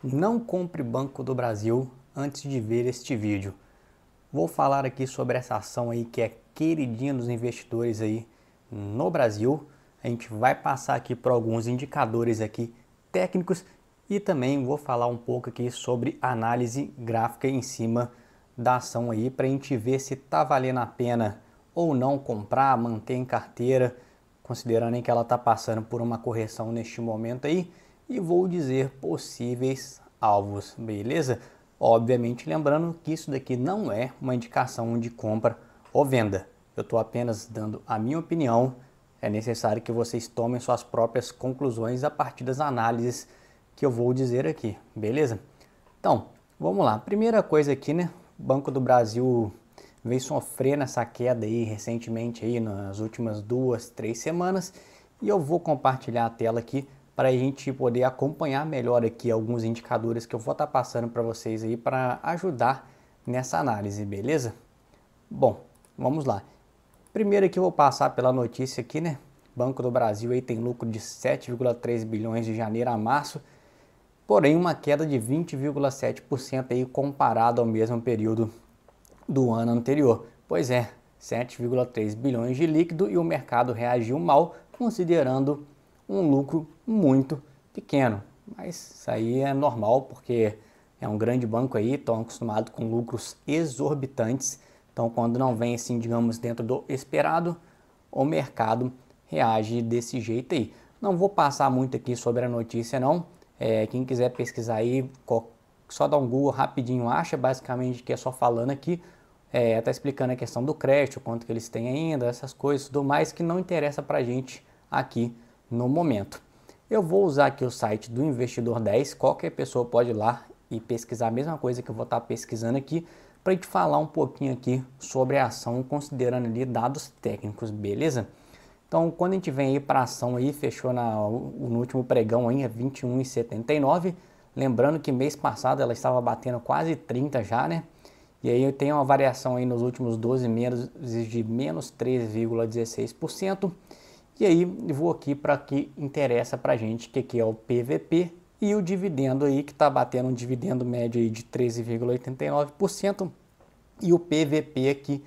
Não compre Banco do Brasil antes de ver este vídeo. Vou falar aqui sobre essa ação aí que é queridinha dos investidores aí no Brasil. A gente vai passar aqui por alguns indicadores aqui técnicos e também vou falar um pouco aqui sobre análise gráfica em cima da ação aí para a gente ver se tá valendo a pena ou não comprar, manter em carteira, considerando que ela está passando por uma correção neste momento aí, e vou dizer possíveis alvos, beleza? Obviamente lembrando que isso daqui não é uma indicação de compra ou venda, eu estou apenas dando a minha opinião. É necessário que vocês tomem suas próprias conclusões a partir das análises que eu vou dizer aqui, beleza? Então, vamos lá. Primeira coisa aqui, né? O Banco do Brasil vem sofrendo essa queda aí recentemente aí nas últimas 2, 3 semanas, e eu vou compartilhar a tela aqui para a gente poder acompanhar melhor aqui alguns indicadores que eu vou estar passando para vocês aí para ajudar nessa análise, beleza? Bom, vamos lá. Primeiro aqui eu vou passar pela notícia aqui, né? Banco do Brasil aí tem lucro de 7,3 bilhões de janeiro a março, porém uma queda de 20,7% aí comparado ao mesmo período do ano anterior. Pois é, 7,3 bilhões de líquido e o mercado reagiu mal, considerando um lucro muito pequeno. Mas isso aí é normal, porque é um grande banco aí, estão acostumados com lucros exorbitantes. Então, quando não vem assim, digamos, dentro do esperado, o mercado reage desse jeito aí. Não vou passar muito aqui sobre a notícia não. Quem quiser pesquisar aí, só dá um Google rapidinho, acha basicamente que é só falando aqui. Tá explicando a questão do crédito, quanto que eles têm ainda, essas coisas, tudo mais que não interessa pra gente aqui no momento. Eu vou usar aqui o site do Investidor 10, qualquer pessoa pode ir lá e pesquisar a mesma coisa que eu vou estar pesquisando aqui, para a gente falar um pouquinho aqui sobre a ação, considerando ali dados técnicos, beleza? Então, quando a gente vem aí para a ação aí, fechou no último pregão aí, 21,79, lembrando que mês passado ela estava batendo quase 30 já, né? E aí eu tenho uma variação aí nos últimos 12 meses de menos 13,16%. E aí vou aqui para que interessa para a gente, que aqui é o PVP e o dividendo aí, que está batendo um dividendo médio aí de 13,89% e o PVP aqui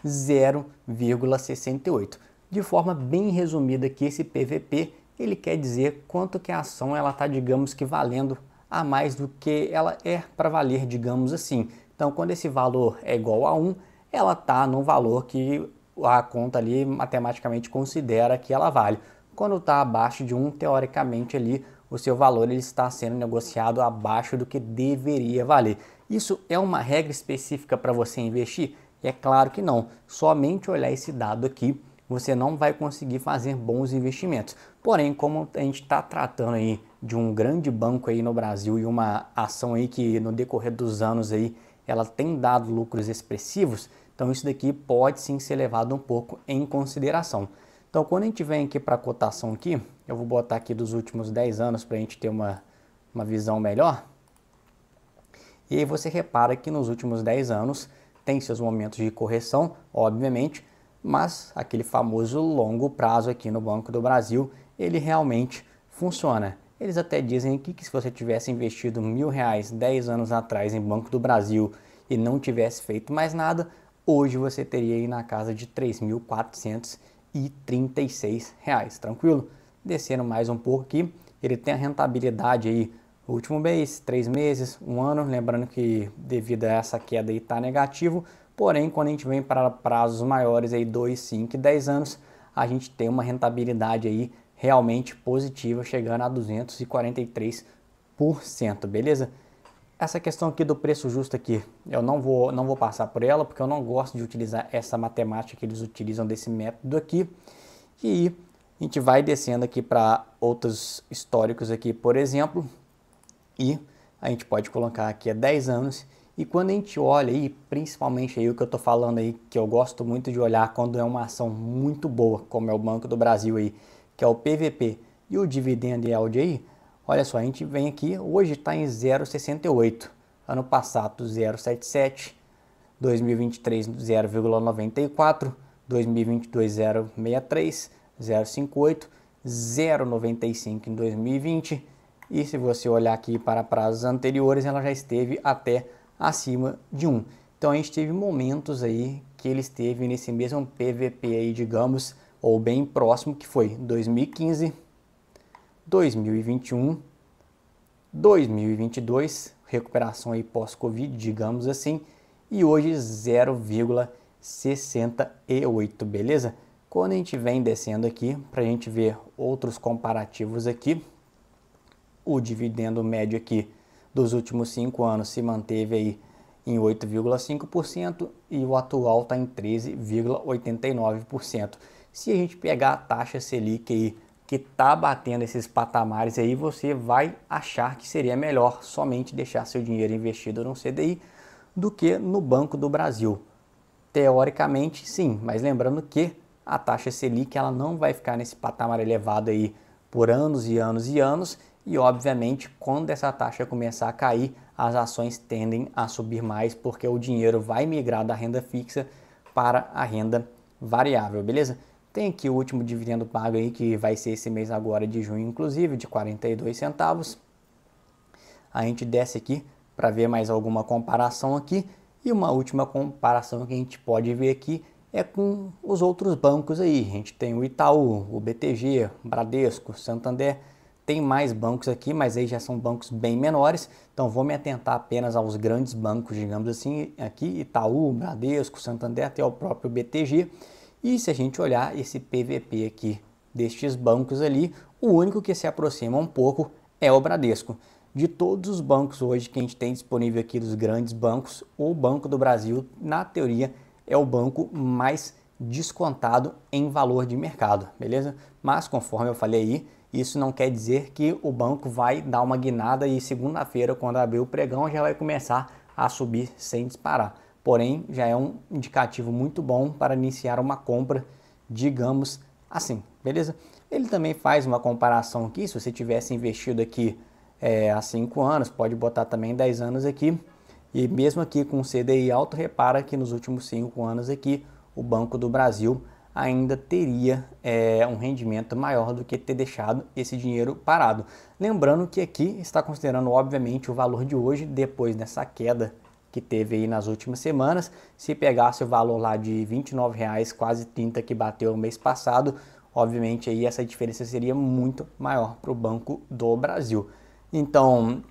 0,68%. De forma bem resumida aqui, esse PVP, ele quer dizer quanto que a ação ela está, digamos que valendo a mais do que ela é para valer, digamos assim. Então, quando esse valor é igual a 1, ela está no valor que a conta ali matematicamente considera que ela vale. Quando está abaixo de 1, teoricamente ali o seu valor ele está sendo negociado abaixo do que deveria valer. Isso é uma regra específica para você investir? É claro que não. Somente olhar esse dado aqui você não vai conseguir fazer bons investimentos. Porém, como a gente está tratando aí de um grande banco aí no Brasil e uma ação aí que no decorrer dos anos aí ela tem dado lucros expressivos, então isso daqui pode sim ser levado um pouco em consideração. Então quando a gente vem aqui para a cotação aqui, eu vou botar aqui dos últimos 10 anos para a gente ter uma visão melhor. E aí você repara que nos últimos 10 anos tem seus momentos de correção, obviamente, mas aquele famoso longo prazo aqui no Banco do Brasil, ele realmente funciona. Eles até dizem aqui que se você tivesse investido R$ 1.000 10 anos atrás em Banco do Brasil e não tivesse feito mais nada, hoje você teria aí na casa de R$ 3.436, tranquilo? Descendo mais um pouco aqui, ele tem a rentabilidade aí, o último mês, 3 meses, 1 ano, lembrando que devido a essa queda aí está negativo, porém quando a gente vem para prazos maiores aí, 2, 5 e 10 anos, a gente tem uma rentabilidade aí realmente positiva, chegando a 243%, beleza? Essa questão aqui do preço justo aqui, eu não vou passar por ela, porque eu não gosto de utilizar essa matemática que eles utilizam desse método aqui. E a gente vai descendo aqui para outros históricos aqui, por exemplo, e a gente pode colocar aqui há 10 anos. E quando a gente olha aí, principalmente aí o que eu estou falando aí, que eu gosto muito de olhar quando é uma ação muito boa, como é o Banco do Brasil aí, que é o PVP e o dividend yield aí, olha só, a gente vem aqui, hoje está em 0,68, ano passado 0,77, 2023 0,94, 2022 0,63, 0,58, 0,95 em 2020, e se você olhar aqui para prazos anteriores, ela já esteve até acima de 1. Então a gente teve momentos aí que ele esteve nesse mesmo PVP aí, digamos, ou bem próximo, que foi 2015, 2021, 2022, recuperação aí pós-Covid, digamos assim, e hoje 0,68, beleza? Quando a gente vem descendo aqui, para a gente ver outros comparativos aqui, o dividendo médio aqui dos últimos 5 anos se manteve aí em 8,5% e o atual está em 13,89%. Se a gente pegar a taxa Selic aí, que está batendo esses patamares aí, você vai achar que seria melhor somente deixar seu dinheiro investido no CDI do que no Banco do Brasil. Teoricamente, sim, mas lembrando que a taxa Selic ela não vai ficar nesse patamar elevado aí por anos e anos e anos, e obviamente quando essa taxa começar a cair, as ações tendem a subir mais, porque o dinheiro vai migrar da renda fixa para a renda variável, beleza? Tem aqui o último dividendo pago aí, que vai ser esse mês agora de junho, inclusive, de 42 centavos. A gente desce aqui para ver mais alguma comparação aqui. E uma última comparação que a gente pode ver aqui é com os outros bancos aí. A gente tem o Itaú, o BTG, Bradesco, Santander. Tem mais bancos aqui, mas aí já são bancos bem menores. Então vou me atentar apenas aos grandes bancos, digamos assim, aqui Itaú, Bradesco, Santander, até o próprio BTG. E se a gente olhar esse PVP aqui destes bancos ali, o único que se aproxima um pouco é o Bradesco. De todos os bancos hoje que a gente tem disponível aqui, dos grandes bancos, o Banco do Brasil, na teoria, é o banco mais descontado em valor de mercado, beleza? Mas conforme eu falei aí, isso não quer dizer que o banco vai dar uma guinada e segunda-feira, quando abrir o pregão, já vai começar a subir sem disparar. Porém, já é um indicativo muito bom para iniciar uma compra, digamos assim, beleza? Ele também faz uma comparação aqui, se você tivesse investido aqui há 5 anos, pode botar também 10 anos aqui, e mesmo aqui com o CDI alto, repara que nos últimos 5 anos aqui, o Banco do Brasil ainda teria um rendimento maior do que ter deixado esse dinheiro parado. Lembrando que aqui está considerando, obviamente, o valor de hoje, depois dessa queda que teve aí nas últimas semanas. Se pegasse o valor lá de R$ 29,00, quase 30 que bateu o mês passado, obviamente aí essa diferença seria muito maior para o Banco do Brasil. Então,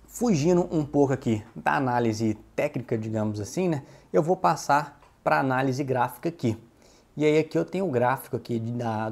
fugindo um pouco aqui da análise técnica, digamos assim, né, eu vou passar para a análise gráfica aqui. E aí aqui eu tenho o gráfico aqui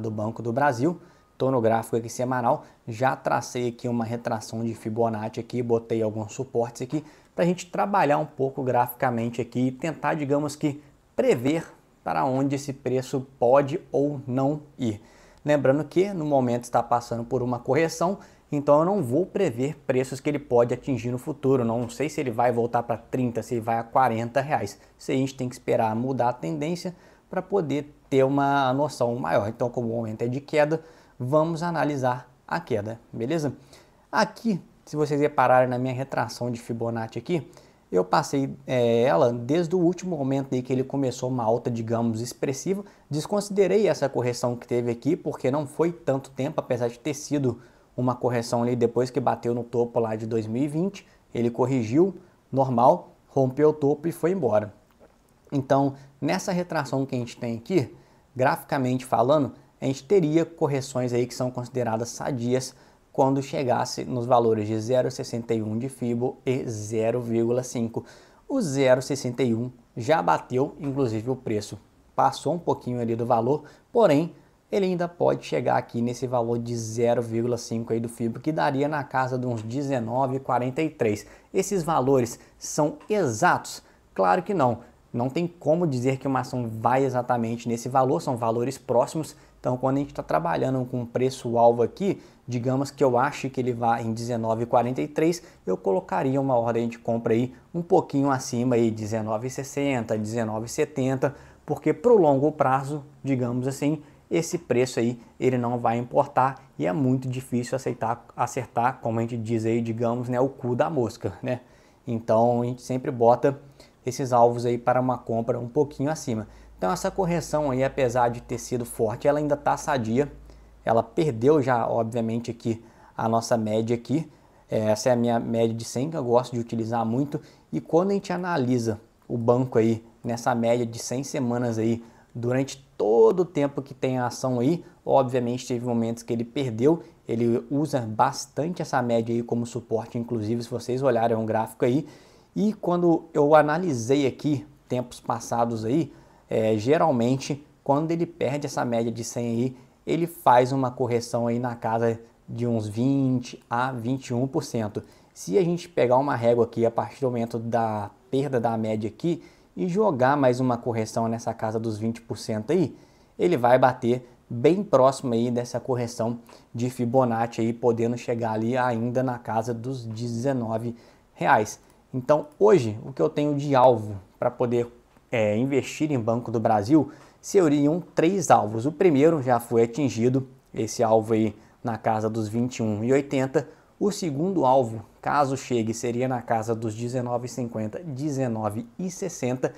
do Banco do Brasil, estou no gráfico aqui semanal, já tracei aqui uma retração de Fibonacci aqui, botei alguns suportes aqui, para a gente trabalhar um pouco graficamente aqui e tentar, digamos que, prever para onde esse preço pode ou não ir. Lembrando que no momento está passando por uma correção, então eu não vou prever preços que ele pode atingir no futuro. Não sei se ele vai voltar para 30, se ele vai a 40 reais. Isso aí a gente tem que esperar mudar a tendência para poder ter uma noção maior. Então, como o momento é de queda, vamos analisar a queda, beleza? Aqui, se vocês repararem na minha retração de Fibonacci aqui, eu passei ela desde o último momento aí que ele começou uma alta, digamos, expressiva. Desconsiderei essa correção que teve aqui, porque não foi tanto tempo, apesar de ter sido uma correção ali depois que bateu no topo lá de 2020. Ele corrigiu, normal, rompeu o topo e foi embora. Então, nessa retração que a gente tem aqui, graficamente falando, a gente teria correções aí que são consideradas sadias quando chegasse nos valores de 0,61 de Fibo e 0,5. O 0,61 já bateu, inclusive o preço passou um pouquinho ali do valor, porém ele ainda pode chegar aqui nesse valor de 0,5 aí do Fibo, que daria na casa de uns 19,43. Esses valores são exatos? Claro que não. Não tem como dizer que uma ação vai exatamente nesse valor, são valores próximos. Então, quando a gente está trabalhando com um preço-alvo aqui, digamos que eu ache que ele vai em 19,43, eu colocaria uma ordem de compra aí um pouquinho acima, aí 19,60, 19,70, porque para o longo prazo, digamos assim, esse preço aí ele não vai importar e é muito difícil acertar, como a gente diz aí, digamos, né, o cu da mosca, né? Então, a gente sempre bota esses alvos aí para uma compra um pouquinho acima. Então essa correção aí, apesar de ter sido forte, ela ainda está sadia. Ela perdeu já, obviamente, aqui a nossa média aqui. Essa é a minha média de 100 que eu gosto de utilizar muito. E quando a gente analisa o banco aí nessa média de 100 semanas aí, durante todo o tempo que tem a ação aí, obviamente teve momentos que ele perdeu, ele usa bastante essa média aí como suporte, inclusive se vocês olharem um gráfico aí. E quando eu analisei aqui tempos passados aí, geralmente quando ele perde essa média de 100 aí, ele faz uma correção aí na casa de uns 20 a 21%. Se a gente pegar uma régua aqui a partir do momento da perda da média aqui e jogar mais uma correção nessa casa dos 20% aí, ele vai bater bem próximo aí dessa correção de Fibonacci aí, podendo chegar ali ainda na casa dos R$19. Então hoje o que eu tenho de alvo para poder investir em Banco do Brasil seriam 3 alvos. O primeiro já foi atingido, esse alvo aí na casa dos 21,80. O segundo alvo, caso chegue, seria na casa dos 19,50, 19,60.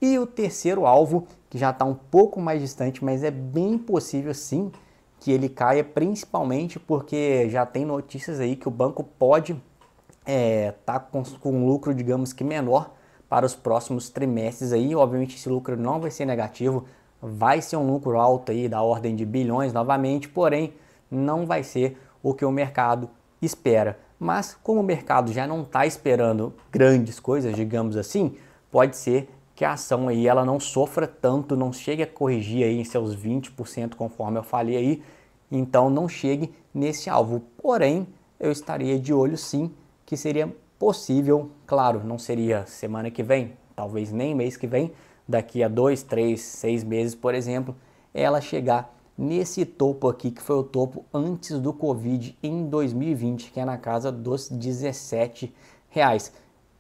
E o terceiro alvo, que já está um pouco mais distante, mas é bem possível sim que ele caia, principalmente porque já tem notícias aí que o banco pode tá com um lucro, digamos que menor para os próximos trimestres aí. Obviamente esse lucro não vai ser negativo, vai ser um lucro alto aí da ordem de bilhões novamente, porém não vai ser o que o mercado espera. Mas como o mercado já não está esperando grandes coisas, digamos assim, pode ser que a ação aí ela não sofra tanto, não chegue a corrigir aí em seus 20%, conforme eu falei aí, então não chegue nesse alvo. Porém, eu estaria de olho sim que seria possível, claro, não seria semana que vem, talvez nem mês que vem, daqui a 2, 3, 6 meses, por exemplo, ela chegar nesse topo aqui, que foi o topo antes do Covid em 2020, que é na casa dos R$17.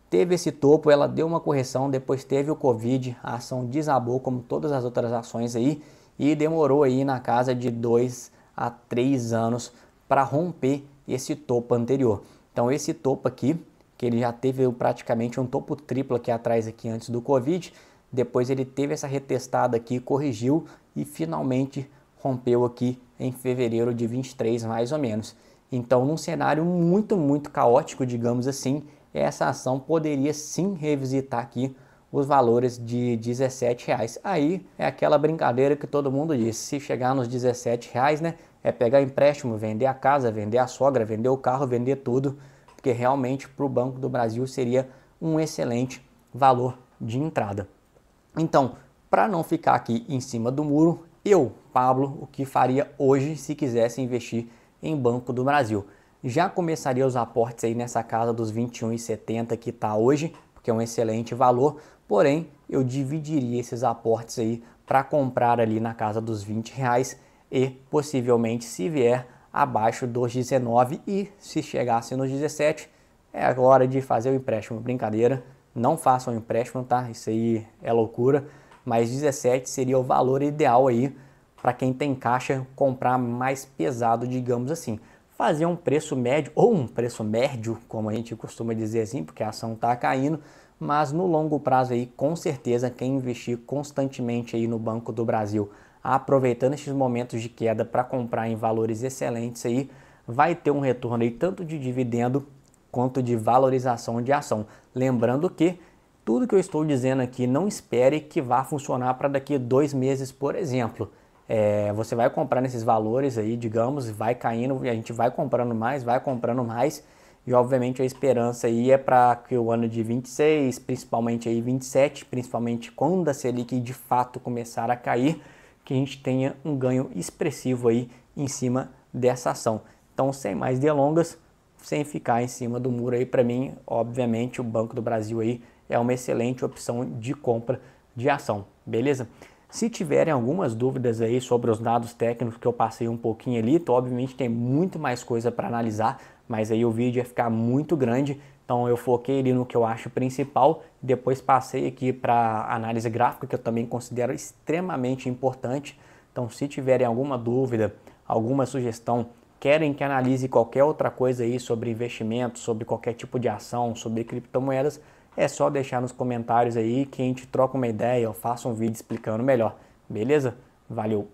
Teve esse topo, ela deu uma correção, depois teve o Covid, a ação desabou como todas as outras ações aí, e demorou aí na casa de 2 a 3 anos para romper esse topo anterior. Então esse topo aqui, que ele já teve praticamente um topo triplo aqui atrás aqui antes do Covid, depois ele teve essa retestada aqui, corrigiu e finalmente rompeu aqui em fevereiro de 23 mais ou menos. Então num cenário muito caótico, digamos assim, essa ação poderia sim revisitar aqui os valores de R$17. Aí é aquela brincadeira que todo mundo diz, se chegar nos R$17, né, é pegar empréstimo, vender a casa, vender a sogra, vender o carro, vender tudo, porque realmente para o Banco do Brasil seria um excelente valor de entrada. Então, para não ficar aqui em cima do muro, eu, Pablo, o que faria hoje se quisesse investir em Banco do Brasil? Já começaria os aportes aí nessa casa dos 21,70 que está hoje, porque é um excelente valor, porém eu dividiria esses aportes aí para comprar ali na casa dos R$20 e possivelmente se vier abaixo dos 19 e se chegasse nos 17, é a hora de fazer o empréstimo. Brincadeira, não façam um empréstimo, tá? Isso aí é loucura, mas 17 seria o valor ideal aí para quem tem caixa comprar mais pesado, digamos assim. Fazer um preço médio, ou um preço médio, como a gente costuma dizer assim, porque a ação está caindo, mas no longo prazo aí, com certeza, quem investir constantemente aí no Banco do Brasil, aproveitando esses momentos de queda para comprar em valores excelentes aí, vai ter um retorno aí tanto de dividendo quanto de valorização de ação. Lembrando que tudo que eu estou dizendo aqui, não espere que vá funcionar para daqui a 2 meses, por exemplo. Você vai comprar nesses valores aí, digamos, vai caindo, a gente vai comprando mais, e obviamente a esperança aí é para que o ano de 26, principalmente aí 27, principalmente quando a Selic de fato começar a cair, que a gente tenha um ganho expressivo aí em cima dessa ação. Então, sem mais delongas, sem ficar em cima do muro aí, para mim, obviamente, o Banco do Brasil aí é uma excelente opção de compra de ação, beleza? Se tiverem algumas dúvidas aí sobre os dados técnicos que eu passei um pouquinho ali, então, obviamente tem muito mais coisa para analisar, mas aí o vídeo ia ficar muito grande, então eu foquei ali no que eu acho principal, depois passei aqui para análise gráfica, que eu também considero extremamente importante. Então se tiverem alguma dúvida, alguma sugestão, querem que analise qualquer outra coisa aí sobre investimento, sobre qualquer tipo de ação, sobre criptomoedas, é só deixar nos comentários aí que a gente troca uma ideia, eu faço um vídeo explicando melhor, beleza? Valeu!